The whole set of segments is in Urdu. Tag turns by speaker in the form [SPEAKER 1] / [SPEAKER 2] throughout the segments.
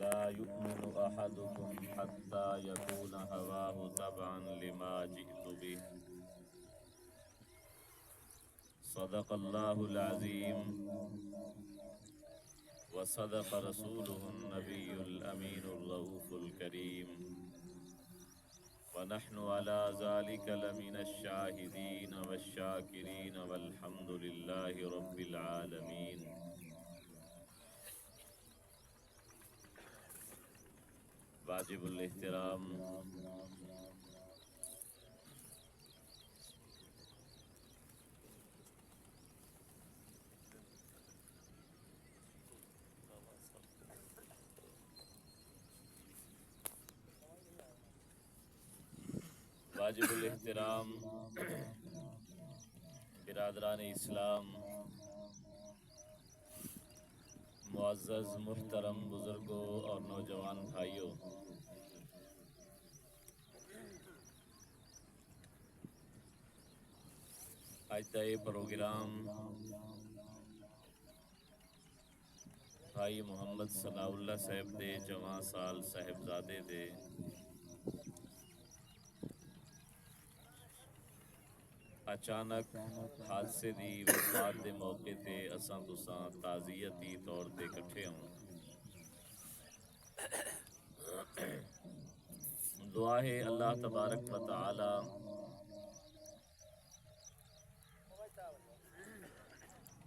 [SPEAKER 1] لا يؤمن أحدكم حتى يكون هواه تبعا لما جئت به صدق الله العظيم وصدق رسوله النبي الأمين الرؤوف الكريم ونحن على ذلك لمن الشاهدين والشاكرين والحمد لله رب العالمين. واجب الاحترام واجب الاحترام برادران اسلام، معزز محترم بزرگوں اور نوجوان بھائیوں، آج کا یہ پروگرام بھائی محمد ثناء اللہ صاحب دے جواں سال صاحبزادے دے اچانک حادثے دی وفات دے موقع تے اساں تساں تعزیتی طور تے اکٹھے ہوں۔ دعا ہے اللہ تبارک و تعالی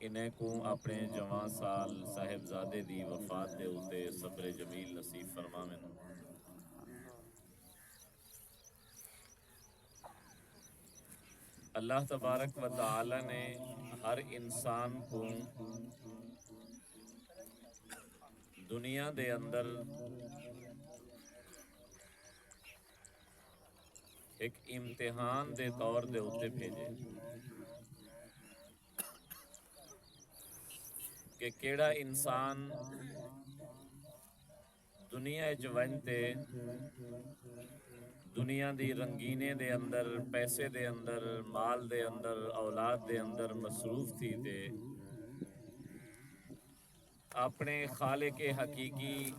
[SPEAKER 1] انہیں کو اپنے جوان سال صاحبزادے دی وفات دے اتے صبر جمیل نصیب فرماویں۔ اللہ تبارک و تعالی نے ہر انسان کو دنیا دے اندر ایک امتحان دے طور دے اتے بھیجے کہ کیڑا انسان دنیا تے دنیا دی رنگینے دے اندر، پیسے دے اندر، مال دے اندر، اولاد دے اندر مصروف تھی تے اپنے خالق حقیقی،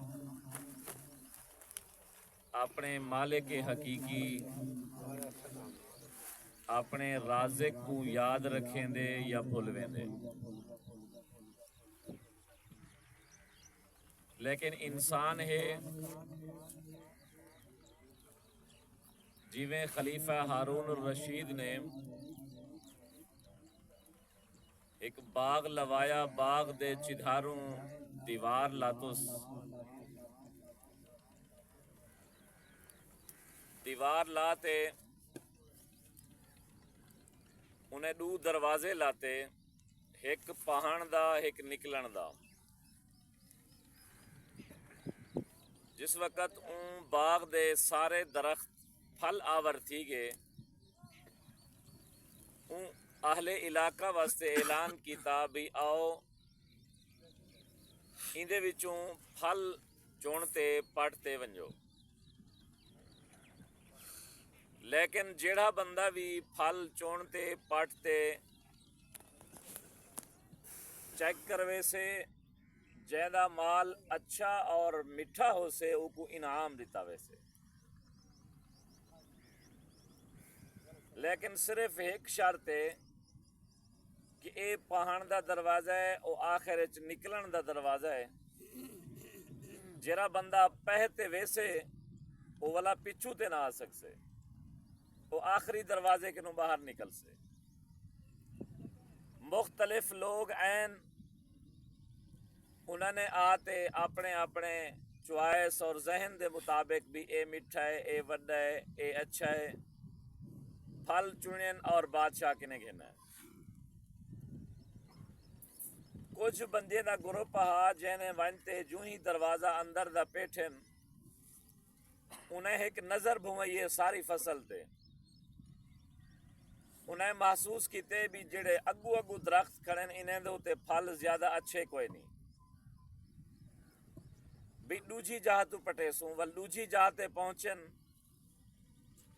[SPEAKER 1] اپنے مالک حقیقی، اپنے رازق کو یاد رکھیں دے یا بھولویں دے۔ لیکن انسان ہے جیویں خلیفہ ہارون الرشید نے ایک باغ لوایا، باغ دے چدھاروں دیوار لاتس، دیوار لاتے انہیں دو دروازے لاتے، ایک پہن دا ایک نکلن دا۔ جس وقت اون باغ دے سارے درخت پھل آور تھی گئے، اون اہل علاقہ واسطے اعلان کیتا بھی آؤ اندے وچوں پھل چونتے پڑتے ونجو۔ لیکن جیڑا بندہ بھی پھل چونتے پڑتے چیک کروے سے جیدہ مال اچھا اور میٹھا ہو سے او کو انعام دیتا ویسے۔ لیکن صرف ایک شرط ہے کہ اے پہن دا دروازہ ہے او آخر اچ نکلن دا دروازہ ہے۔ جیڑا بندہ پہتے ویسے او والا پچھو تے نہ آ سکسے، او آخری دروازے کے نو باہر نکل سے۔ مختلف لوگ این انہوں نے آتے اپنے اپنے چوائس اور ذہن دے مطابق بھی اے میٹھا ہے، اے وڈا ہے، اے اچھا ہے، پھل چنین اور بادشاہ کنے گھنا ہے۔ کچھ بندے دا گروپ ہا جینے ونتے جو ہی دروازہ اندر دا پیٹھن انہیں ایک نظر بھوئیے ساری فصل تے، انہیں محسوس کیتے بھی جڑے اگو اگو درخت کھڑن انہیں دے ہوتے پھل زیادہ اچھے کوئی نہیں، بھی دوجی جہاں تو پٹے سوں ول دوجی جہاں تے پہنچن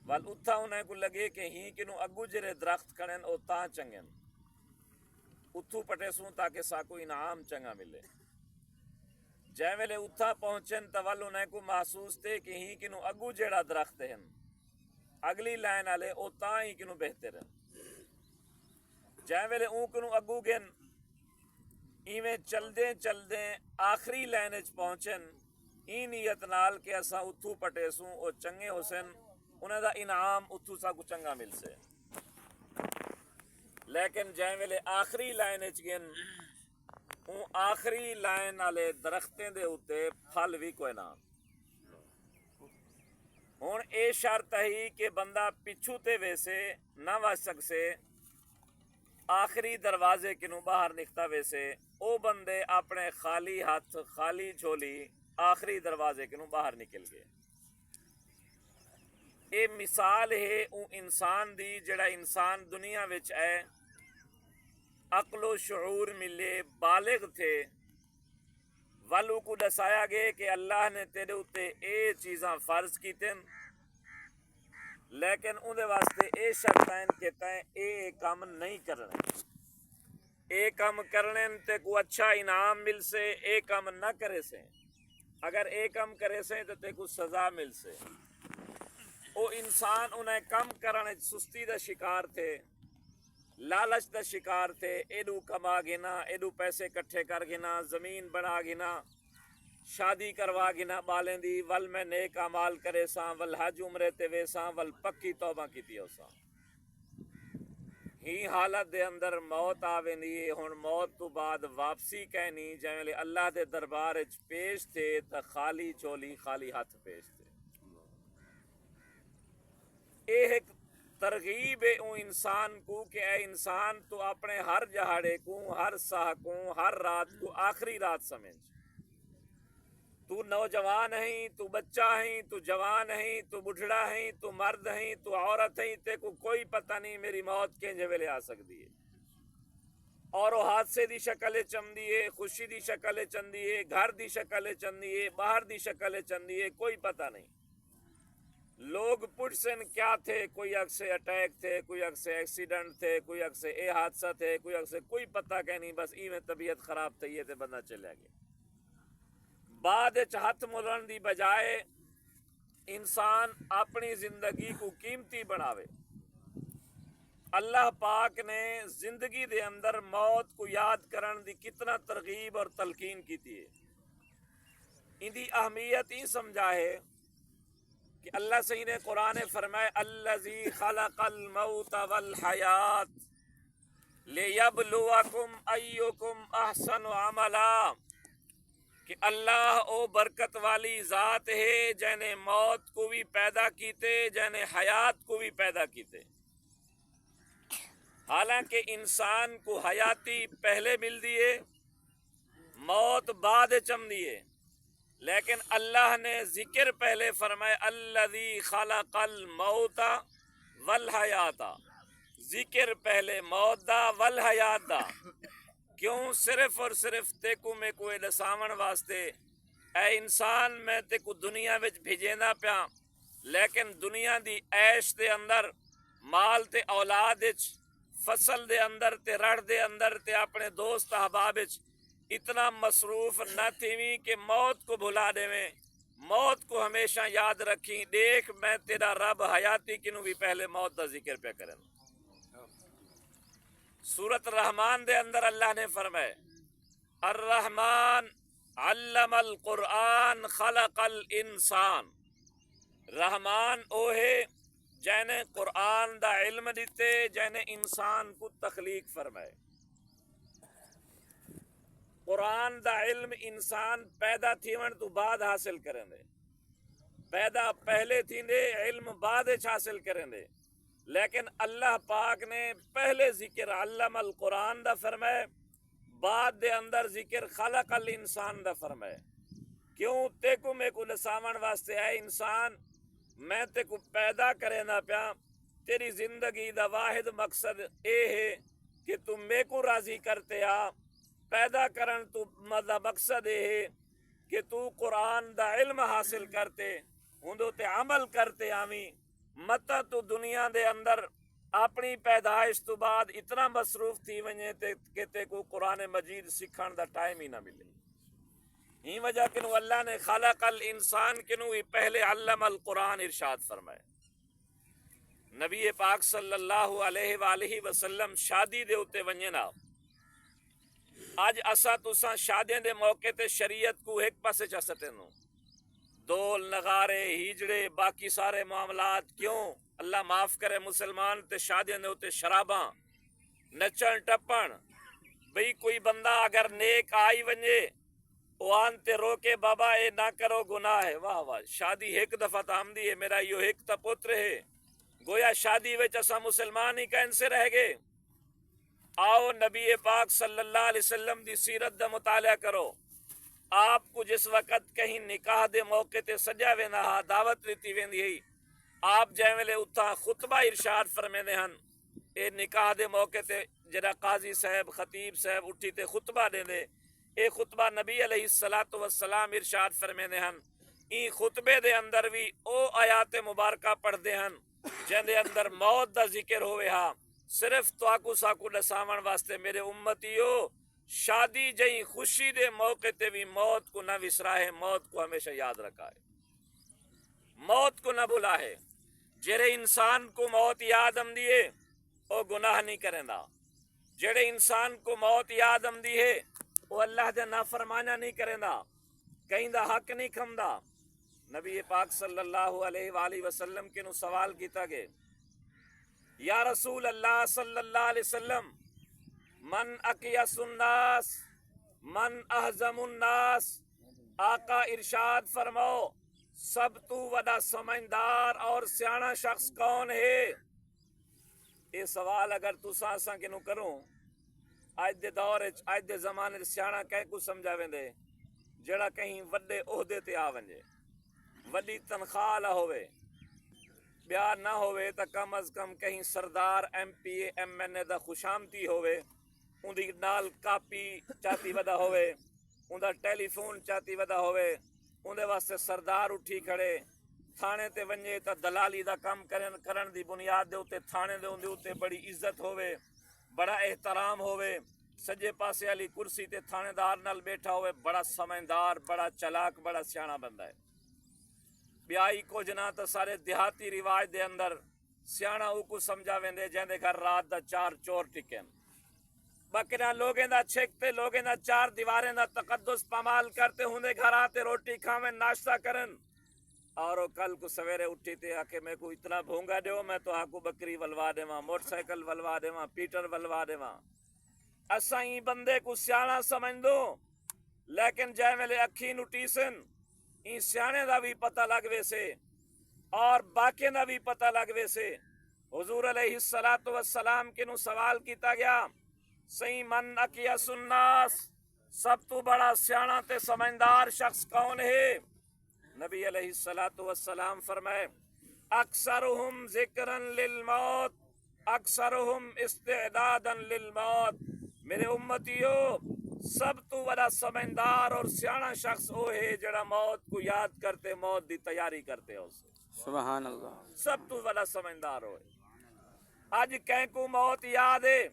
[SPEAKER 1] ول اتھا انہیں کو لگے کہ ہی کنو اگو جرے درخت کھڑن او تاں چنگن اتھو پٹے سوں تاکہ ساکو انعام چنگا ملے۔ جے ویلے اتھا پہنچن تو ول انہیں کو محسوس تھے کہ ہی کنو اگو جیڑا درخت ہیں اگلی لائن والے او تاں ہی کنو بہتر ہیں. جے ویلے اون کنو اگو گن ایویں چلدے چلدے آخری لائن وچ پہنچن ای نیت نال کہ اساں اتھو پٹیسوں او چنگے حسن انہیں دا انعام اتھو سا کو چنگا مل سے. لیکن جے ویلے آخری لائن وچ گن اون آخری لائن والے درختیں دے اوتے پھل بھی کوئی نہ. ہن اے شرط ہی کہ بندہ پچھو تے ویسے نہ وج سکسے آخری دروازے کنو باہر نکتا ویسے او بندے اپنے خالی ہاتھ خالی جھولی آخری دروازے کنو باہر نکل گئے. اے مثال ہے او انسان دی جڑا انسان دنیا وچ ہے عقل و شعور ملے بالغ تھے والو کو دسایا گئے کہ اللہ نے تیرے اتے اے چیزاں فرض کیتن لیکن اندے واسطے اے شرطیں کہتا ہے اے کام نہیں کرنے. اے کام کرنے تے کو اچھا انعام مل سے اے کام نہ کرے سے اگر اے کام کرے سے تو تے کو سزا مل سے. او انسان انہیں کم کرنے سستی دا شکار تھے لالچ دا شکار تھے ایڈو کما گنا ایڈو پیسے کٹھے کر گنا زمین بنا گنا شادی کروا گنا بالیں دی ول میں نیک اعمال کرے ساں ول حج عمرے تے ویساں ول پکی توبہ کیتی ہوساں. ہی حالت دے اندر موت آویندی ہے. ہن موت تو بعد واپسی کہنی جے اللہ دے دربار وچ پیش تھے تا خالی چولی خالی ہاتھ پیش تھے. اے ایک ترغیب ہے اون انسان کو کہ اے انسان تو اپنے ہر جہاڑے کو ہر ساہ کو ہر رات کو آخری رات سمجھ. تو نوجوان ہیں تو بچہ ہیں تو جوان ہیں تو بڑھڑا ہیں تو مرد ہیں تو عورت ہیں تے کو کوئی پتہ نہیں میری موت کینجے ویلے آ سکتی ہے. اور وہ حادثے دی شکل چندی ہے خوشی دی شکل چندی ہے گھر دی شکل چندی ہے باہر دی شکل چندی ہے کوئی پتہ نہیں. لوگ پڑسن کیا تھے کوئی اکثر اٹیک تھے کوئی اکثر ایکسیڈنٹ تھے کوئی اکثر اے حادثہ تھے کوئی اکثر کوئی پتہ کہ نہیں بس ایویں طبیعت خراب تھی تے بندہ چلے گیا. بعد ہاتھ ملن دی بجائے انسان اپنی زندگی کو قیمتی بناوے. اللہ پاک نے زندگی دے اندر موت کو یاد کرن دی کتنا ترغیب اور تلقین کی تھی. ان دی اہمیت ہی سمجھا ہے کہ اللہ صحیح نے قرآن فرمائے الذی خلق الموت والحیات لیبلوکم ایکم احسن عملا کہ اللہ او برکت والی ذات ہے جنے موت کو بھی پیدا کیتے جنے حیات کو بھی پیدا کیتے. حالانکہ انسان کو حیاتی پہلے مل دیے موت بعد چم دیے لیکن اللہ نے ذکر پہلے فرمائے الذی خلق الموت والحیات. ذکر پہلے موت دا والحیات دا کیوں صرف اور صرف تیکو میں کوئی دساون واسطے اے انسان میں تیکو دنیا وچ بھیجینا پیا لیکن دنیا دی عیش دے اندر مال تے اولاد وچ فصل دے اندر تے رڑ دے اندر تے اپنے دوست احباب وچ اتنا مصروف نہ تھیویں کہ موت کو بھلا دیویں موت کو ہمیشہ یاد رکھی. دیکھ میں تیرا رب حیاتی کنو بھی پہلے موت دا ذکر پہ کریں. سورۃ الرحمن دے اندر اللہ نے فرمائے الرحمن علم القرآن خلق الانسان. رحمان او ہے جینے قرآن دا علم دیتے جینے انسان کو تخلیق فرمائے. قرآن دا علم انسان پیدا تھیون تو بعد حاصل کریں دے پیدا پہلے تھی دے علم بعد حاصل کریں دے لیکن اللہ پاک نے پہلے ذکر علم القرآن دا فرمائے بعد دے اندر ذکر خلق الانسان دا فرمائے. کیوں تے کو میں کو لساون واسطے ہے انسان میں تے کو پیدا کرے نہ پیا تیری زندگی دا واحد مقصد اے ہے کہ تم میں کو راضی کرتے آ پیدا کرن تو مقصد ہے کہ تو قرآن دا علم حاصل کرتے ہندو تے عمل کرتے آویں متا تو دنیا دے اندر اپنی پیدائش تو بعد اتنا مصروف تھی ونجے کہ تے کو قرآن مجید سکھن دا ٹائم ہی نہ ملے. ہی وجہ کنو اللہ نے خالق الانسان کنو ہی پہلے علم القرآن ارشاد فرمائے. نبی پاک صلی اللہ علیہ وآلہ وسلم شادی دے اتے ونجے نا. آج اسا تساں شادیاں دے موقع تے شریعت کو ایک پاسے چا سٹینو. دول نغارے ہیجڑے باقی سارے معاملات کیوں اللہ معاف کرے مسلمان تے شادیاں دے اتے شراباں نچن ٹپن. بھئی کوئی بندہ اگر نیک آئی ونجے وان تے روکے بابا اے نہ کرو گناہ ہے. واہ واہ شادی ایک دفعہ تامدی ہے میرا یو ایک تا پتر ہے. گویا شادی وچ اسا مسلمان ہی کہن سے رہ گئے. آؤ نبی پاک صلی اللہ علیہ وسلم دی سیرت دا مطالعہ کرو. آپ کو جس وقت کہیں نکاح دے موقع تے سجا وینا ہا دعوت لیتی ویندی ہے آپ جائیں ویلے اتھا خطبہ ارشاد فرمیندے ہن. اے نکاح دے موقع تے جڑا قاضی صاحب خطیب صاحب اٹھی تے خطبہ دے دے اے خطبہ نبی علیہ السلام ارشاد فرمیندے ہن. ای خطبے دے اندر بھی او آیات مبارکہ پڑھ دے ہن جن دے اندر موت دا ذکر ہوئے ہا. صرف تو آکو ساکو دساون واسطے میرے امتیو شادی جئی خوشی دے موقع تے بھی موت کو نہ وسراہے. موت کو ہمیشہ یاد رکھا ہے. موت کو نہ بھلا ہے. جڑے انسان کو موت یاد ہم دیے او گناہ نہیں کریندا. جڑے انسان کو موت یاد ہم دی ہے وہ اللہ دے نافرمانہ نہیں کریندا. کہیں دا حق نہیں کھمدا. نبی پاک صلی اللہ علیہ وآلہ وسلم کے نو سوال کیتا گئے یا رسول اللہ صلی اللہ علیہ وسلم من اقیس الناس من احزم الناس. آقا ارشاد فرماؤ سب تو وڈا سمجھدار اور سیانا شخص کون ہے. یہ سوال اگر تساں اساں کنو کروں آج دے دور آج دے زمانے سیانا کہیں کو سمجھا ویندے جڑا کہیں وڈے عہدے تے آ ونجے وڈی تنخواہ نہ ہوئے بیار نہ ہوئے تا کم از کم کہیں سردار M P A M N A دا خوشامتی ہوئے ان دی نال کاپی چاہتی ودا ہوئے ان دا ٹیلی فون چاہتی ودا ہوئے ان دے واسطے سردار اٹھی کھڑے تھانے تے ونجے تا دلالی دا کام کرن دی بنیاد دے اتے تھانے دے ان دے اتے بڑی عزت ہوئے بڑا احترام ہوئے. سجے پاسے والی کرسی تے تھانے دار نال بیٹھا ہوئے بڑا سمجھدار بڑا چلاک بڑا سیانا بندہ ہے. بیائی کو جنا تو سارے دیہاتی رواج دے اندر سیانا او کو سمجھا ویندے جہاں دے گھر رات دا 4 چور ٹکن بکرا لوگیں دا چھکتے لوگیں دا 4 دیواریں دا تقدس پامال کرتے ہوں دے گھر آتے روٹی کھاویں ناشتہ کرن اور کل کو سویرے اٹھی تے آکے میں کو اتنا بھونگا دیو میں تو آکو بکری ولوا دیواں موٹر سائیکل ولوا دیواں پیٹر ولوا دیواں. اساں ہی بندے کو سیانا سمجھ دو لیکن جائے ویلے اکھی نوٹیسن این سیانے دا بھی پتہ لگ ویسے اور باقی دا بھی پتہ لگ ویسے. حضور علیہ السلام کے نو سوال کیتا گیا سی من اقیس الناس سب تو بڑا سیانا تے سمجھدار شخص کون ہے. نبی علیہ السلام فرمائے اکثرہم ذکرا للموت اکثرہم استعدادا للموت. میرے امتیو سب تو بڑا سمجھدار اور سیانا شخص وہ ہے جڑا موت کو یاد کرتے موت دی تیاری کرتے ہو سے.
[SPEAKER 2] سبحان اللہ.
[SPEAKER 1] سب تو بڑا سمجھدار ہوئے. آج کہیں کو موت یاد ہے.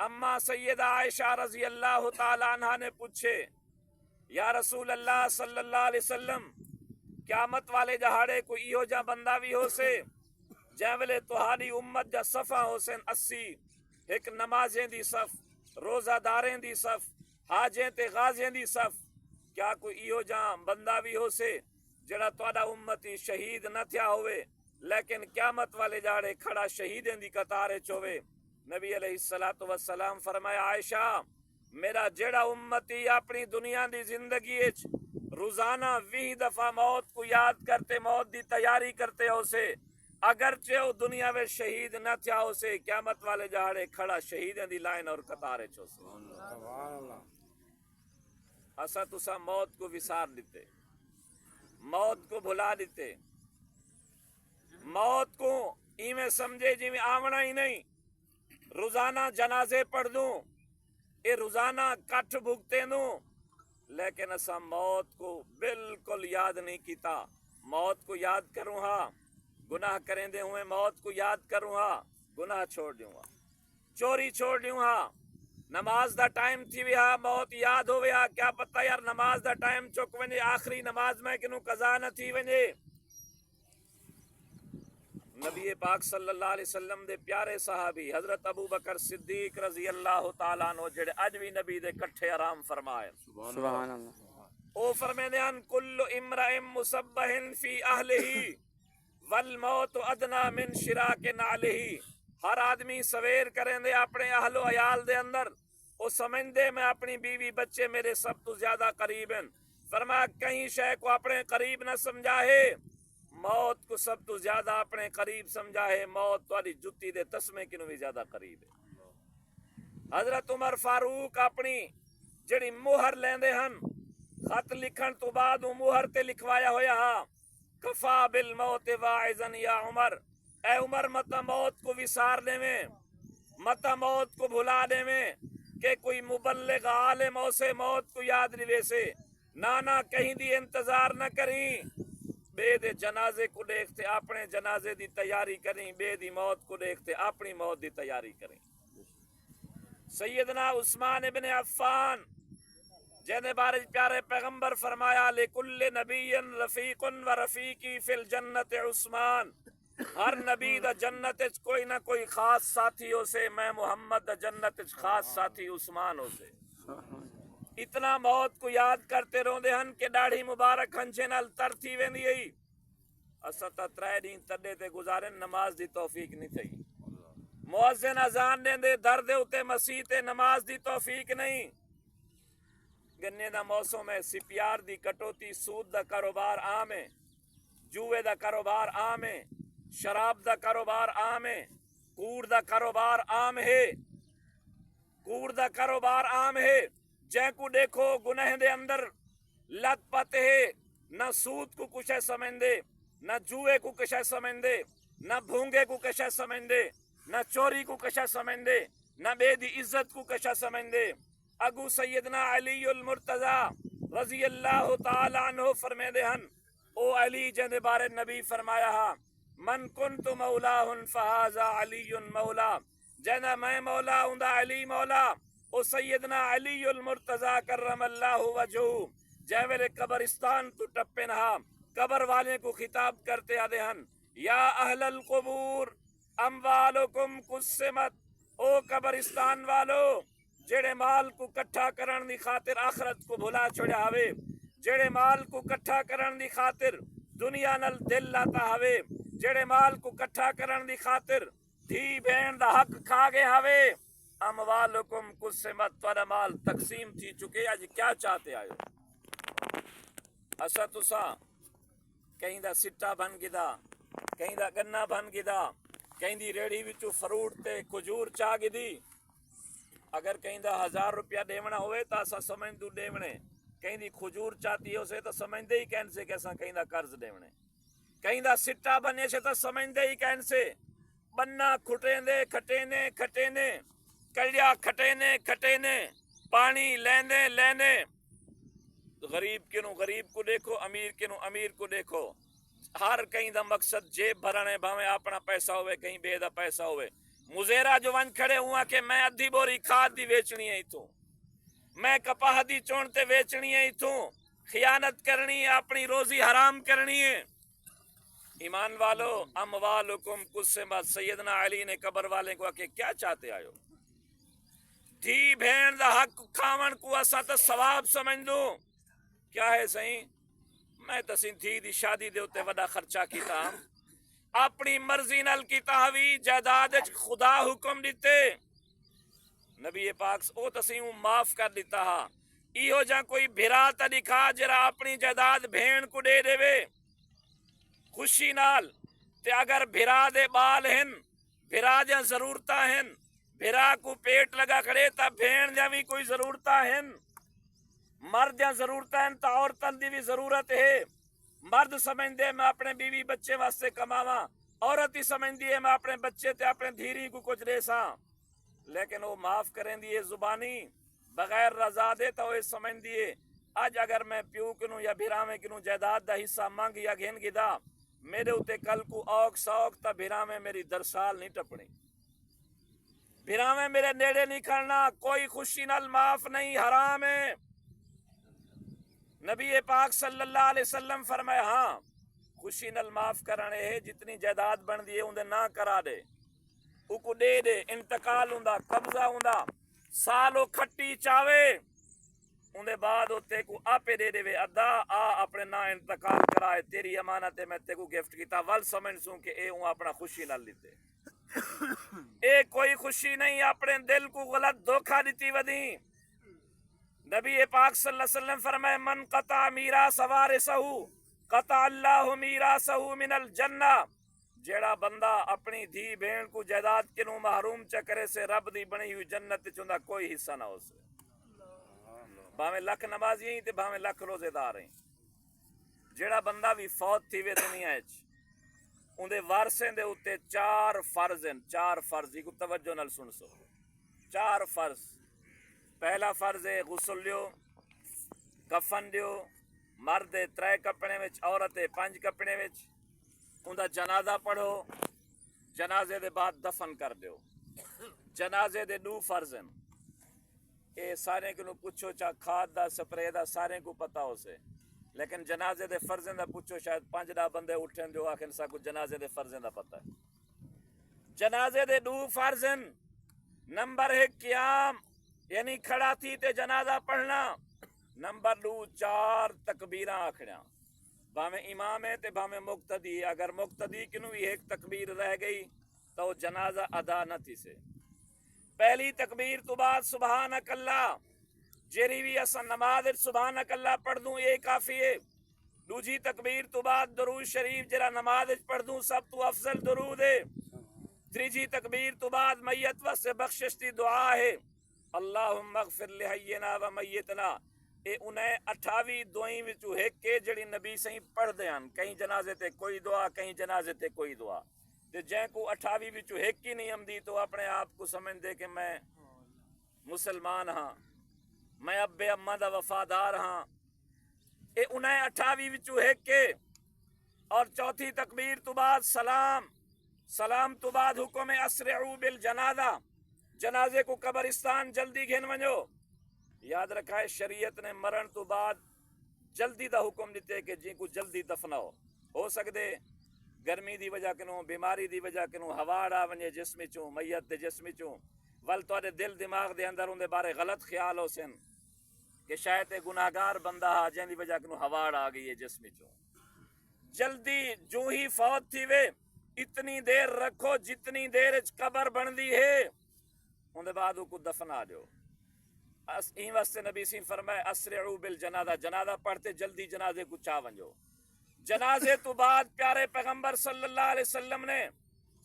[SPEAKER 1] اما سیدہ عائشہ رضی اللہ تعالیٰ عنہ نے پوچھے یا رسول اللہ صلی اللہ علیہ وسلم قیامت والے جہاڑے کو ایہو جا بندہ بھی ہو سے جہاں ویلے تہاڈی امت جا صفہ ہو سن 80 ایک نمازیں دی صف روزہ داریں دی صف حاجیں تے غازیں دی صف کیا کوئی ایہو جا بندہ بھی ہو سے جڑا تہاڈا امتی شہید نہ تھیا ہوئے لیکن قیامت والے جاڑے کھڑا شہیدیں دی قطار وچ ہوئے. نبی علیہ السلام فرمایا عائشہ میرا جڑا امتی اپنی دنیا دی زندگی وچ روزانہ 20 دفعہ موت کو یاد کرتے موت دی تیاری کرتے ہو سے اگرچہ وہ دنیا میں شہید نہ تھیا ہو سے قیامت والے جہاڑے کھڑا شہیدیں دی لائن اور قطار وچ ہو سے. اسا تسا موت کو وسار دیتے موت کو بھلا دیتے موت کو ایویں سمجھے جی میں آونا ہی نہیں. روزانہ جنازے پڑھ دوں اے روزانہ کٹھ بھگتے دوں لیکن اسا موت کو بالکل یاد نہیں کیتا. موت کو یاد کروں ہاں گناہ کریں دے ہوئے موت کو یاد کروں ہاں گناہ چھوڑ دیوں ہاں چوری چھوڑ دیوں ہاں نماز دا ٹائم تھی ویا موت یاد ہو ویا کیا پتہ یار نماز دا ٹائم چک ونجے آخری نماز میں کنوں قضا نہ تھی ونجے نبی پاک صلی اللہ علیہ وسلم دے پیارے صحابی حضرت ابو بکر صدیق رضی اللہ تعالیٰ عنہ جڑے اج بھی نبی دے کٹھے آرام فرمائے
[SPEAKER 2] سبحان اللہ
[SPEAKER 1] او فرمیندے ہیں کل امرئ مصبح فی اہلہ والموت ادنا من شراک نعلہ ہر آدمی سویر کریں دے اپنے اہل و عیال دے اندر او سمجھدے میں اپنی بیوی بچے میرے سب تو زیادہ قریب ہیں فرمایا کہیں شے کو اپنے قریب نہ سمجھا ہے موت کو سب تو زیادہ اپنے قریب سمجھا ہے موت تاری جتی دے تسمے کنوں بھی زیادہ قریب ہے حضرت عمر فاروق اپنی جڑی مہر لیندے ہن خط لکھن تو بعد مہر تے لکھوایا ہویا ہاں کفا بالموت واعظا یا عمر اے عمر متا موت کو وسار دے میں متا موت کو بھلا دے میں کہ کوئی مبلغ عالم اسے موت کو یاد نہیں سے نانا کہیں دی انتظار نہ کریں بے دے جنازے کو دیکھتے اپنے جنازے دی تیاری کریں بے دی موت کو دیکھتے اپنی موت دی تیاری کریں سیدنا عثمان ابن عفان جہنے بارے پیارے پیغمبر فرمایا لکل نبی رفیق و رفیقی فی الجنت عثمان ہر نبی دا جنت کوئی نہ کوئی خاص ساتھی ہو سے میں محمد دا جنت خاص ساتھی عثمان ہو سے اتنا موت کو یاد کرتے روندے ہن کہ داڑھی مبارک ہنچے نال تر تھی ویندی ہے اسا تا ترے دین تڈے تے گزارن نماز دی توفیق نہیں تھی مؤذن اذان دے در دے اتے مسیح تے نماز دی توفیق نہیں گنے دا موسم ہے سپیار دی کٹوتی سود دا کاروبار عام ہے جوئے دا کاروبار عام ہے شراب دا کاروبار عام ہے کوڑ دا کاروبار عام ہے کوڑ دا کاروبار عام ہے جے کو دیکھو گناہ دے اندر لت پت ہے نہ سود کو کچھ سمجھدے نہ جوئے کو کچھ سمجھدے نہ بھونگے کو کچھ سمجھدے نہ چوری کو کچھ سمجھدے نہ بے دی عزت کو کچھ سمجھدے اگو سیدنا علی المرتضی رضی اللہ تعالی عنہ فرمیندے ہن او علی جن دے بارے نبی فرمایا ہا من کنت مولاہ فہذا علی مولا جنا میں مولا ہوں دا علی مولا او سیدنا علی المرتضی کرم اللہ وجہہ جے ویلے قبرستان تو ٹپے نہا قبر والے کو خطاب کرتے آدے ہن یا اہل القبور اموالکم قسمت او قبرستان والو جڑے مال کو کٹھا کرن دی خاطر آخرت کو بھلا چھڑیا ہوئے جڑے مال کو کٹھا کرن دی خاطر دنیا نل دل لاتا ہوئے جڑے مال کو کٹھا کرن دی خاطر دھی بین دا حق کھا گئے ہوئے اموالکم قسمت توڑا مال تقسیم تھی چکے آج کیا چاہتے آئے اسا تسا کہیں دا سٹا بن گدا کہیں دا گنا بن گدا کہیں دی ریڑی وچو فروٹ تے کھجور چاہ گدی اگر کہیں دا 1000 روپیہ دیونا ہوئے تا اسا سمجھ دو دیونے کہیں دی کھجور چاہتی ہو سے تا سمجھ دے ہی کہن سے کیسا کہیں دا قرض دیونے کہیں دا سٹا بنے سے تا سمجھ دے ہی کہن سے بننا کھٹیں دے کھٹینے کھٹینے کلیا کھٹینے کھٹینے پانی لینے لینے غریب کنو غریب کو دیکھو امیر کنو امیر کو دیکھو ہر کہیں دا مقصد جیب بھرنے بھاویں اپنا پیسہ ہوئے کہیں بے دا پیسہ ہوئے مزیرہ جو ون کھڑے ہوا کہ میں ادھی بوری کھاد دی ویچنی ہے تو میں کپاہ دی چونتے ویچنی ہے تو خیانت کرنی ہے اپنی روزی حرام کرنی ہے ایمان والو اموالکم قسمت سیدنا علی نے قبر والے کو کہ کیا چاہتے آئے ہو دھی بھین دا حق کھاون کو اسا تا ثواب سمجھ دوں کیا ہے صحیح میں تسین تھی دی شادی دے ہوتے وڈا خرچہ کیتا اپنی مرضی نل کی تحوی جائیداد خدا حکم دیتے نبی پاک او تسین معاف کر دیتا ہا ایہو جا کوئی بھرا تا دکھا جرا اپنی جائیداد بھین کو دے دے وے خوشی نال تے اگر بھرا دے بال ہن بھرا دے ضرورتا ہن بھرا کو پیٹ لگا کھڑے تا بھین دے بھی کوئی ضرورتا ہن مرد دے ضرورتا ہن تا عورتن دی بھی ضرورت ہے مرد سمجھ دے میں اپنے بیوی بچے واسطے کماواں عورت ہی سمجھ دی میں اپنے بچے تے اپنے دھیری کو کچھ دے ساں لیکن وہ معاف کریں دیئے زبانی بغیر رضا دے تو وہ سمجھ دیئے آج اگر میں پیو کنوں یا بھیرامے کنوں جائیداد دا حصہ مانگ یا گھن گدا میرے اتے کل کو اوک سوک تا بھیرامے میری درسال نہیں ٹپنی بھراویں میرے نیڑے نہیں کھڑنا، کوئی خوشی نال معاف نہیں، حرام ہے۔ نبی پاک صلی اللہ علیہ وسلم فرمائے ہاں خوشی نال معاف کرنے ہے، جتنی جائیداد بن دی ہے اندے نہ کرا دے، کو دے دے، انتقال ہوندا، قبضہ ہوندا، سالو کھٹی چاوے اندے بعد تے کو آپے دے دے ادا آ اپنے نا انتقال کرائے، تیری امانت ہے میں تے کو گفٹ کیتا، ول سمجھ سوں کہ اے ہوں اپنا خوشی نال لیتے، اے کوئی خوشی نہیں، اپنے دل کو غلط دھوکہ دیتی ودی۔ نبی پاک صلی اللہ علیہ وسلم فرمائے من قطع میراث وارثہ قطع اللہ میراثہ من الجنہ، جیڑا بندہ اپنی دھی بہن کو جائیداد کنوں محروم چکرے سے رب دی بنی ہوئی جنت چوندا کوئی حصہ نہ ہو سے، بھاویں لکھ نمازی ہیں تے بھاویں لکھ روزے دار ہیں۔ جیڑا بندہ بھی فوت تھی وے دنیا وچ اندے وارثیں دے اوتے چار فرض ہیں، چار فرض کو توجہ نال سن سو، چار فرض۔ پہلا فرض ہے غسل دیو، کفن دیو، مرد 3 کپڑے وچ، عورت 5 کپڑے وچ، اوندا جنازہ پڑھو، جنازے دے بعد دفن کر دیو۔ جنازے دے 2 فرض ہیں، اے سارے کو پوچھو چا کھاد دا سپرے دا سارے کو پتہ ہو سے، لیکن جنازے دے فرضیں دا پوچھو شاید 5-10 بندے اٹھن جو آخر سا کو جنازے دے فرضیں دا پتہ ہے۔ جنازے دے 2 فرض ہیں، نمبر 1 قیام یعنی کھڑا تھی تے جنازہ پڑھنا، نمبر 2 4 تکبیراں آکھڑیاں، بھاویں امام ہے تے بھاویں مقتدی، اگر مقتدی کنوں بھی ایک تکبیر رہ گئی تو جنازہ ادا نہ تھی سے۔ پہلی تکبیر تو بعد سبحانک اللہ، جیری بھی اسا نماز سبحانک اللہ پڑھ دوں یہ کافی ہے۔ دوجی تکبیر تو بعد درود شریف جرا نماز پڑھ دوں سب تو افضل درود ہے۔ تیجی تکبیر تو بعد میت واسطے بخشش دی دعا ہے، اللہم اغفر لحینا و میتنا، اے انہیں 28 دعائیں وچوں ایک کے جڑی نبی صحیح پڑھ دیاں، کہیں جنازے تے کوئی دعا کہیں جنازے تے کوئی دعا، تے جن کو 28 وچوں ایک ہی نہیں آمدی تو اپنے آپ کو سمجھ دے کہ میں مسلمان ہاں، میں ابے اماں دا وفادار ہاں، اے انہیں 28 وچوں ایک کے۔ اور چوتھی تکبیر تو بعد سلام، سلام تو بعد حکم اسرعوا بالجنازہ، جنازے کو قبرستان جلدی گھن ونجو۔ یاد رکھا ہے شریعت نے مرن تو بعد جلدی دا حکم دیتے کہ جن کو جلدی دفناؤ، ہو سکتے گرمی دی وجہ کنوں، بیماری دی وجہ کنوں ہواڑ آ ونجے جسم چوں، میت دے جسم چوں، ول تو دل دماغ دے اندر اندے بارے غلط خیال ہو سن کہ شاید گناہگار بندہ جن دی وجہ کنوں ہواڑ آ گئی ہے جسم چوں، جلدی جو ہی فوت تھی وے اتنی دیر رکھو جتنی دیر قبر بندی ہے، اندے بعد کو دفنا دیو۔ این واسطے نبی سی فرمائے اسرعوا بالجنازہ، جنازہ پڑھتے جلدی جنازے کو چاہ ونجو۔ جنازے تو بعد پیارے پیغمبر صلی اللہ علیہ وسلم نے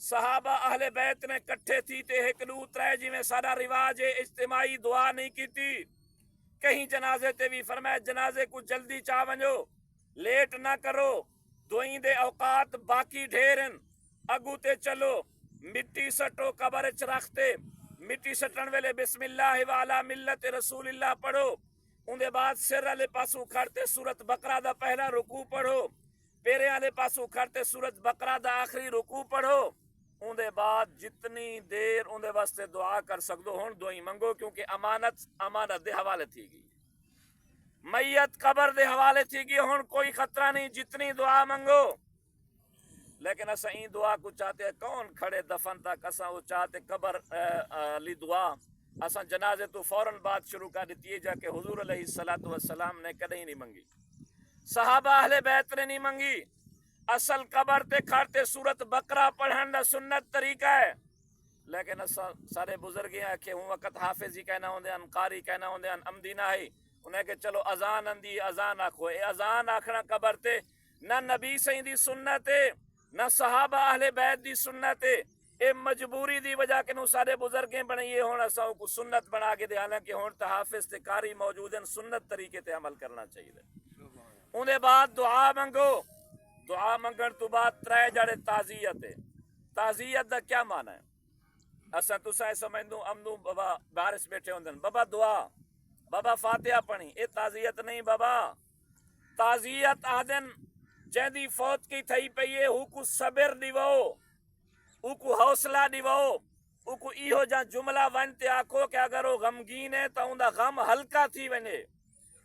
[SPEAKER 1] صحابہ اہل بیت نے کٹھے تھی تے ایک دو ترے جی میں سارا رواج ہے اجتماعی دعا نہیں کی تھی، کہیں جنازے تے بھی فرمایا جنازے کو جلدی چاہ ونجو، لیٹ نہ کرو، دعائیں دے اوقات باقی ڈھیرن، اگو تے چلو، مٹی سٹو قبر چ رکھتے، مٹی سٹن ویلے بسم اللہ وعلا ملت رسول اللہ پڑھو، اندے بعد سر والے پاسو کھڑتے سورت بقرہ دا پہلا رکوع پڑھو، پیرے والے پاسو کھڑتے سورت بقرہ دا آخری رکوع پڑھو، اندے بعد جتنی دیر اندے واسطے دعا کر سکدو ہن دعائیں منگو، کیونکہ امانت دے حوالے تھی گئی، میت قبر دے حوالے تھی گئی، ہن کوئی خطرہ نہیں، جتنی دعا منگو۔ لیکن اسا این دعا کو چاہتے ہیں کون کھڑے دفن تک، اسا وہ چاہتے قبر لی دعا، اسا جنازے تو فوراً بعد شروع کر دیتی ہے جا کہ حضور علیہ السلام نے کدیں نہیں منگی، صحابہ اہل بیت نے نہیں منگی، اصل قبر تے کھڑتے سورت بقرہ پڑھن دا سنت طریقہ ہے، لیکن اسا سارے بزرگ ہیں کہ ہوں وقت حافظی کہنا ہوندے ان، قاری کہنا ہوندے ان، امدینہ ہے انہیں کہ چلو اذان اندی اذان آکھو، اے اذان آکھنا قبر تے نہ نبی صحیح دی سنت ہے نہ صحابہ اہل بیت دی سنت ہے، اے مجبوری دی وجہ کہ نو سارے بزرگیں بنائیے ہون اساں کو سنت بنا کے دے، حالانکہ ہون تا حافظ تے قاری موجود ہیں، سنت طریقے تے عمل کرنا چاہیے۔ ان دے بعد دعا منگو، دعا منگن تو بعد 3 جڑے تعزیت ہے۔ تعزیت دا کیا معنی ہے؟ اساں تساں سمجھدوں امدوں بابا بارش بیٹھے ہوندن بابا دعا بابا فاتحہ پڑھی، اے تعزیت نہیں بابا، تعزیت آدن جیندی فوت کی تھئی پئی ہے، ہو کو صبر دیو، ہو کو حوصلہ دیو، کو ایہو جا جملہ ون تے آکھو کہ اگر وہ غمگین ہے تو اوندا غم ہلکا تھی ونے،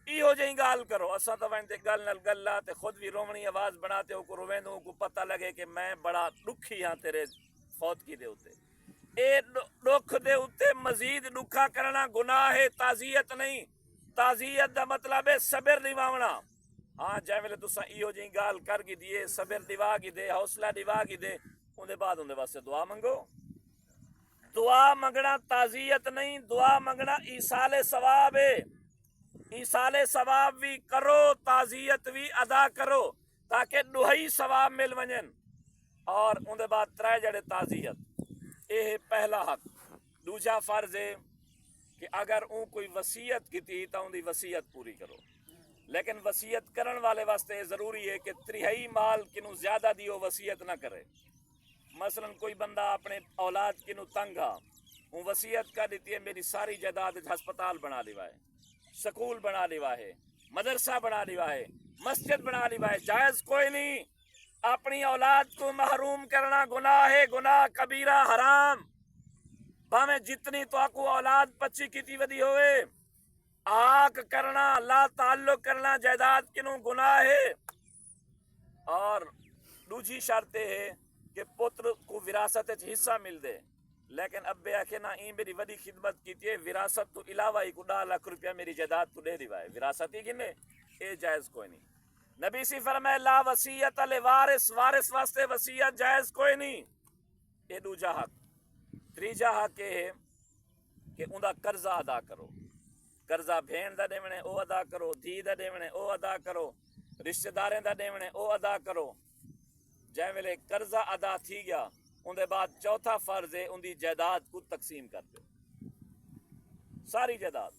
[SPEAKER 1] ایہو جہی گال کرو. اساں تو ون تے گل نال گلا تے خود بھی رومنی آواز بناتے ہو کو رویندو کو پتہ لگے کہ میں بڑا دکھی ہاں تیرے فوتگی دے اوتے. اے دکھ دے اوتے مزید دکھا کرنا گناہ ہے، تعزیت نہیں. تعزیت دا مطلب ہے صبر دیواونا. ہاں جے ویلے تساں ایہو جہی گال کر گی دیے، صبر دیوا گی دے، حوصلہ دیوا گی دے، اون دے بعد اون دے واسطے دعا منگو. دعا منگنا تعزیت نہیں، دعا منگنا ایصال ثواب ہے. ایصال ثواب بھی کرو، تعزیت بھی ادا کرو تاکہ دوہی ثواب مل ونجن. اور اون دے بعد ترے جڑے تعزیت، اے ہے پہلا حق. دوجا فرض ہے کہ اگر اون کوئی وصیت کیتی تو اون دی وصیت پوری کرو. لیکن وصیت کرن والے واسطے ضروری ہے کہ تریہائی مال کنوں زیادہ دیو وصیت نہ کرے. مثلا کوئی بندہ اپنے اولاد کنوں تنگ ہا، وہ وصیت کر دیتی ہے میری ساری جائیداد ہسپتال بنا لیوا ہے، سکول بنا لیوا ہے، مدرسہ بنا لیوا ہے، مسجد بنا لیوا ہے. جائز کوئی نہیں. اپنی اولاد کو محروم کرنا گناہ ہے، گناہ کبیرہ حرام. باویں جتنی تو آکو اولاد پچی کیتی ودی ہوئے، آگ کرنا، لا تعلق کرنا جائیداد کنوں گناہ ہے. اور دوجی شرط ہے کہ پتر کو وراثت حصہ مل دے. لیکن ابے آکھے نا این میری وڈی خدمت کیتی ہے، وراثت تو علاوہ ہی کو 10 لاکھ روپیہ میری جائیداد تو دے دیوا ہے، وراثت ہی گنے. اے جائز کوئی نہیں. نبی سی فرمائے لا وصیت لوارث، وارث واسطے وصیت جائز کوئی نہیں. اے دوجا حق. تیجا حق یہ ہے کہ اوندا قرضہ ادا کرو. قرضہ بھین دا دیونے او ادا کرو، دھی دا دیونے او ادا کرو، رشتہ داریں دا دیونے او ادا کرو. جے ویلے قرضہ ادا تھی گیا ان دے بعد چوتھا فرض ہے ان دی جائیداد کو تقسیم کر دو، ساری جائیداد.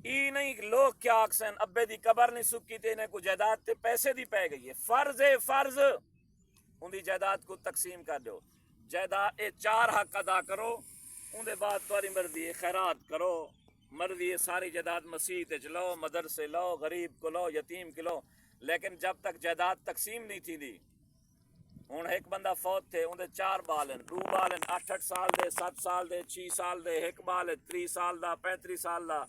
[SPEAKER 1] ای نہیں لوگ کیا آکسن ابے دی قبر نہیں سکی تے انہیں کو جائیداد تے پیسے دی پے گئی ہے. فرض ہے فرض ان دی جائیداد کو تقسیم کر دو. جائیداد اے 4 حق ادا کرو. ان دے بعد تمہاری مرضی ہے خیرات کرو، مرضی ہے ساری جائیداد مسیح تے چلو، مدرسے لو، غریب کو لو، یتیم کو لو. لیکن جب تک جائیداد تقسیم نہیں تھی دی، ہوں ایک بندہ فوت تھے اندر 4 بال ہیں، 2 بال ہیں 8 سال دے، 7 سال دے، 6 سال دے، ایک بال ہے 30 سال دا، 35 سال دا.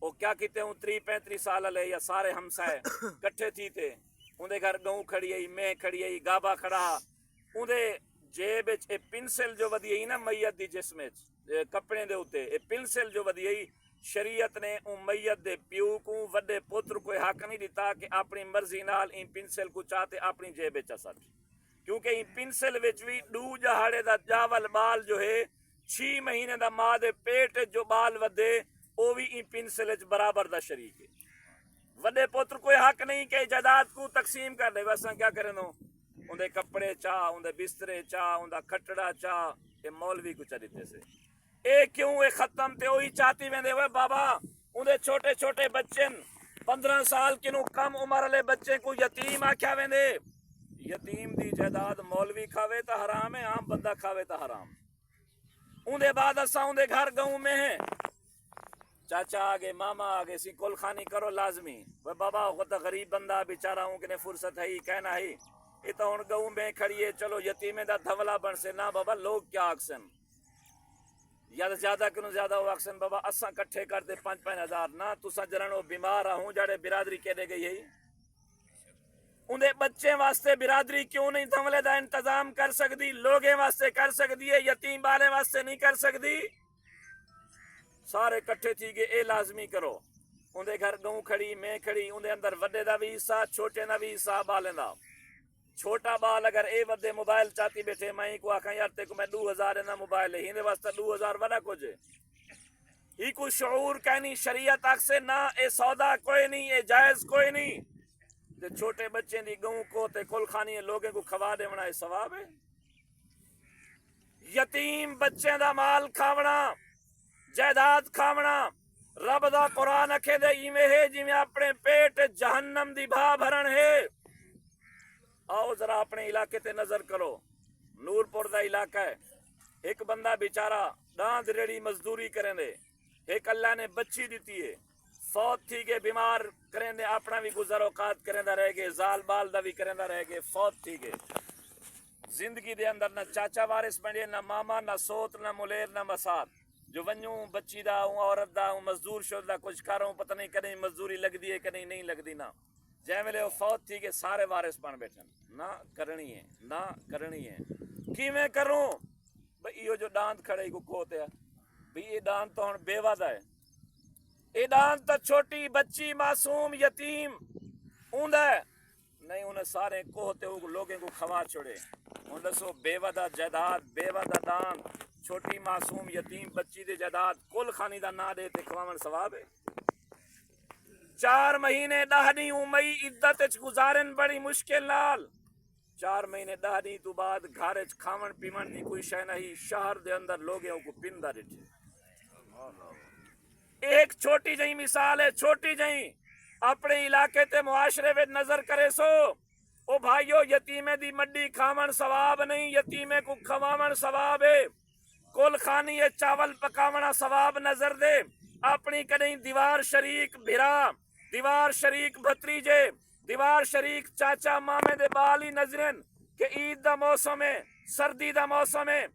[SPEAKER 1] وہ کیا کیتے ہوں 30-35 سال لے یا سارے ہمسائے کٹھے تھی تے اندے گھر گوں کھڑی آئی، میں کھڑی آئی، گابا کھڑا. اندے جیب اے پنسل جو ودی آئی نا میت دی جسم کپڑے دے ہوتے، اے پنسل جو ودی آئی شریعت نے ان میت دے پیو کو وڈے پتر کوئی حق نہیں دیتا کہ اپنی مرضی نال ان پنسل کو چاہتے اپنی جیب چا سٹ. کیونکہ ان پنسل وچ بھی 2 جہاڑے دا جاول بال جو ہے 6 مہینے دا ماں دے پیٹ جو بال ودے وہ بھی ان پنسل وچ برابر دا شریک ہے. وڈے پتر کوئی حق نہیں کہ جائیداد کو تقسیم کر دے. ویسا کیا کریں نو اندے کپڑے چاہ، اندے بسترے چاہ، اندہ کھٹڑا چاہ، اے مولوی کو چاہ دیتے سے. اے کیوں اے ختم تے وہی چاہتی ویندے ہوئے بابا اندے چھوٹے چھوٹے بچن 15 سال کنو کم عمر والے بچے کو یتیم آکھیا ویندے. یتیم دی جائیداد مولوی کھاوے تا حرام ہے، عام بندہ کھاوے تا حرام. اندے بعد اساں اندے گھر گاؤں میں ہیں، چاچا آگے، ماما آگے، سی کل خانی کرو لازمی. وہ بابا خود غریب بندہ بیچارہ ہوں کہ فرصت ہے ہی کہنا ہی یہ تو ہوں گاؤں میں کھڑی ہے چلو یتیمیں دا دھولا بن سے. نہ بابا لوگ کیا آکسن یا زیادہ کنو زیادہ ہو آکسن بابا اساں کٹھے کرتے 5-5 ہزار. نہ تساں جرانو بیمار ہوں جاڑے برادری کے دے گئی ہے. اندے بچے واسطے برادری کیوں نہیں دھولے دا انتظام کر سکتی؟ لوگیں واسطے کر سکتی ہے، یتیم بالے واسطے نہیں کر سکتی. سارے کٹھے تھی گئے اے لازمی کرو. اندے گھر گوں کھڑی، میں کھڑی، اندے اندر وڈے دا بھی حصہ، چھوٹے دا بھی حصہ بالیں دا. چھوٹا بال اگر اے ودے موبائل چاہتی بیٹھے میں کو آکھاں یار تے کو میں 2000 نہ موبائل ہے ہندے واسطے 2000 وڈا کچھ ہی کو شعور کہنی شریعت آکھ سے نہ اے سودا کوئی نہیں، اے جائز کوئی نہیں. تے چھوٹے بچے دی گوں کو تے کل خانی لوگیں کو کھوا دیونا اے ثواب ہے. یتیم بچے دا مال کھاونا، جائیداد کھاونا رب دا قرآن اکھے دے ایویں ہے جویں اپنے پیٹ جہنم دی بھا بھرن ہے. آؤ ذرا اپنے علاقے تے نظر کرو، نور پور دا علاقہ ہے. ایک بندہ بیچارہ ڈاند ریڑی مزدوری کریں دے، ایک اللہ نے بچی دیتی ہے، فوت تھی گئے، بیمار کریں دے، اپنا بھی گزر اوقات کریں دا رہ گئے، زال بال دا بھی کریں دا رہ گئے، فوت تھی گئے. زندگی دے اندر نہ چاچا وارث بنے، نہ ماما، نہ سوت، نہ ملیر، نہ مسات. جو ونجوں بچی دا ہوں، عورت دا ہوں، مزدور شد دا کچھ کروں، پتہ نہیں کدیں مزدوری لگ دی ہے کدیں نہیں لگ دی. نہ جے ویلے وہ فوت تھی کہ سارے وارث بن بیٹھن. نہ کرنی ہے، نہ کرنی ہے. کیویں کروں؟ بھئی یہ جو ڈانت کھڑے کو کھوتے ہیں، بھئی یہ ڈانت تو ہن بے وعدہ ہے. یہ ڈانت تو چھوٹی بچی معصوم یتیم اوندا ہے نہیں، انہیں سارے کوہتے ہو لوگوں کو کھوا چھوڑے. ان دسو بے وعدہ جائیداد، بے وعدہ دان، چھوٹی معصوم یتیم بچی دے جائیداد کل خانی دا نا دے تے کھواون ثواب ہے. 4 مہینے 10 دن مئی عدت وچ گزارن بڑی مشکل نال. 4 مہینے 10 دن تو بعد گھر وچ کھاون پیون دی کوئی شے نہیں. شہر دے اندر لوگوں کو پندا ڈٹھے. ایک چھوٹی جہی مثال ہے، چھوٹی جہی اپنے علاقے تے معاشرے میں نظر کرے سو. او بھائیو، یتیمے دی مڈی کھاون ثواب نہیں، یتیمے کو کھواون ثواب ہے. کل خانی ہے چاول پکاونا ثواب نظر دے. اپنی کدیں دیوار شریک بھرا، دیوار شریک بھتریجے، دیوار شریک چاچا مامے دے بالی نظرن کہ عید دا موسم ہے، سردی دا موسم ہے،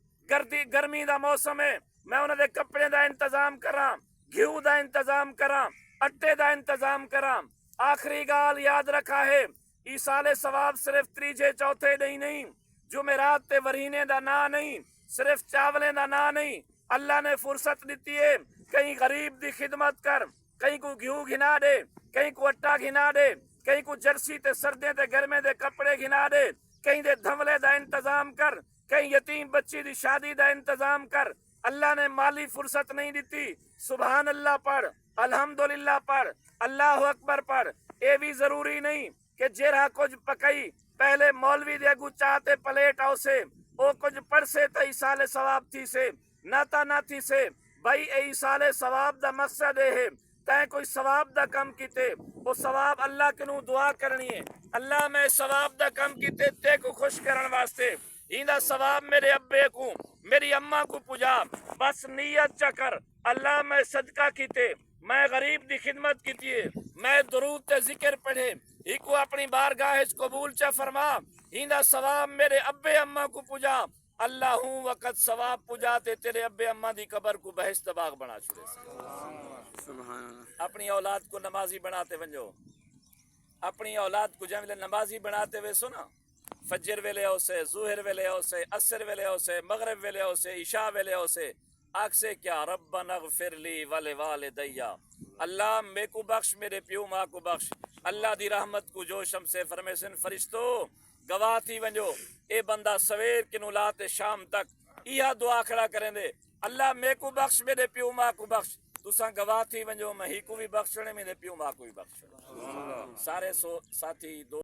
[SPEAKER 1] گرمی دا موسم ہے، میں انہاں دے کپڑے دا انتظام کراں، گھیو دا انتظام کراں، اٹے دا انتظام کراں. آخری گال یاد رکھا ہے، ایسال ثواب صرف تریجے چوتھے نہیں، جمعرات تے ورہینے دا نا نہیں، صرف چاولیں دا نا نہیں. اللہ نے فرصت دیتی ہے، کہیں غریب دی خدمت کر، کہیں کو گھیو گھنا دے، کہیں کو اٹا گھنا دے، کہیں کو جرسی تے سردے تے گرمے دے کپڑے گھنا دے، کہیں دے دھملے دا انتظام کر، کہیں یتیم بچی دی شادی دا انتظام کر. اللہ نے مالی فرصت نہیں دیتی، سبحان اللہ پڑھ، الحمدللہ پڑھ، اللہ اکبر پڑھ. اے بھی ضروری نہیں کہ جیرا کچھ پکئی پہلے مولوی دے اگو چاہتے پلیٹ آؤ سے او کچھ پڑھ سے تا ایسال ثواب تھی سے ناتا نہ تھی سے. بھائی اے ایسال ثواب دا مقصد ہے تائیں کوئی ثواب دا کم کیتے وہ ثواب اللہ کنو دعا کرنی ہے. اللہ میں ثواب دا کم کیتے تے کو خوش کرن واسطے ایندا ثواب میرے ابے کو میری اماں کو پجا. بس نیت چکر اللہ میں صدقہ کیتے، میں غریب دی خدمت کیتی ہے، میں درود تے ذکر پڑھے، ہی کو اپنی بارگاہ قبول چا فرما. ایندا ثواب میرے ابے اماں کو پجا. اللہ ہوں وقت ثواب پجاتے تیرے ابے اماں دی قبر کو بہشت باغ بنا چھوڑے.
[SPEAKER 2] سبحان اللہ.
[SPEAKER 1] اپنی اولاد کو نمازی بناتے ونجو، اپنی اولاد کو جب نمازی بناتے ہوئے سنا، فجر ویلے ہو سے، ظہر ویلے ہو سے، عصر ویلے ہو سے، مغرب ویلے ہو سے، عشاء ویلے ہو سے، آگ سے کیا ربنا اغفر لی ولوالدیا، اللہ میں کو بخش، میرے پیو ماں کو بخش. اللہ دی رحمت کو جوشم سے فرمیسن فرشتو گواہ تھی ونجو. اے بندہ سویر کنو لاتے شام تک یہ دعا کھڑا کریں دے، اللہ میں کو بخش، میرے پیو ماں کو بخش. تساں گواہ تھی ونجو میں ہی کو بھی بخشنے، میرے پیو ماں کو بھی بخش. سارے ساتھی دو